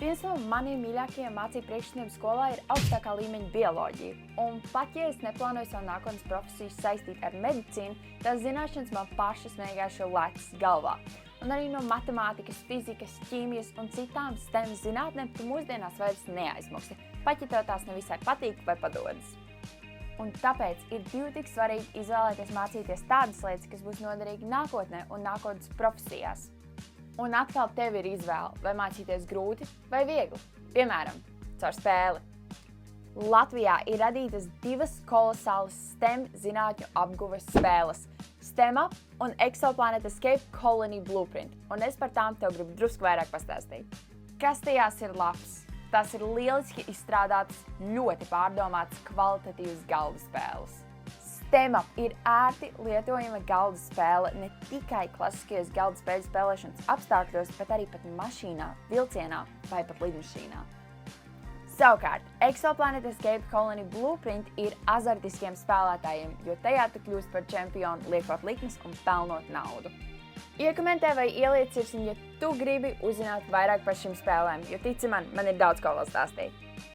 Viens no maniem mīļākajiem mācību priekšmetiem skolā ir augstākā līmeņa bioloģija. Un pat ja es neplānoju savu nākotnes profesiju saistīt ar medicīnu, tās zināšanas man pašas vienkārši lēcas galvā. Un arī no matemātikas, fizikas, ķīmijas un citām STEM zinātnēm tu mūsdienās vairs neaizmuksi, pat ja tev tās nevisai patīk vai padodas. Un tāpēc ir tik svarīgi izvēlēties mācīties tādas lietas, kas būs noderīgi nākotnē un nākotnes profesijās. Un atkal tev ir izvēle, vai mācīties grūti vai viegli, piemēram, caur spēli. Latvijā ir radītas divas kolosālas STEM zinātņu apguves spēles – STEMup un Exoplanet Escape Colony Blueprint, un es par tām tev gribu drusku vairāk pastāstīt. Kas tajās ir labs? Tās ir lieliski izstrādātas, ļoti pārdomātas, kvalitatīvas galda spēles. STEMup ir ērti lietojama galda spēle ne tikai klasiskajos galda spēļu spēlēšanas apstākļos, bet arī pat mašīnā, vilcienā vai pat lidmašīnā. Savukārt, Exoplanet Escape Colony Blueprint ir azartiskiem spēlētājiem, jo tajā tu kļūst par čempionu, liekot likmes un pelnot naudu. Iekomentē vai ieliec sirsniņu, ja tu gribi uzzināt vairāk par šīm spēlēm, jo tici man ir daudz ko vēl stāstīt.